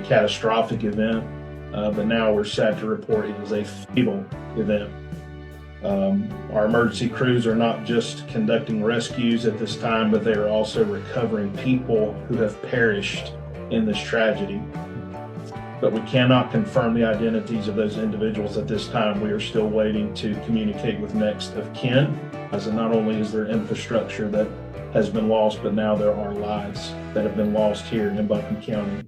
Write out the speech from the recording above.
catastrophic event, but now we're sad to report it is a fatal event. Our emergency crews are not just conducting rescues at this time, but they are also recovering people who have perished in this tragedy. But we cannot confirm the identities of those individuals at this time. We are still waiting to communicate with next of kin, as not only is there infrastructure that has been lost, but now there are lives that have been lost here in Buncombe County.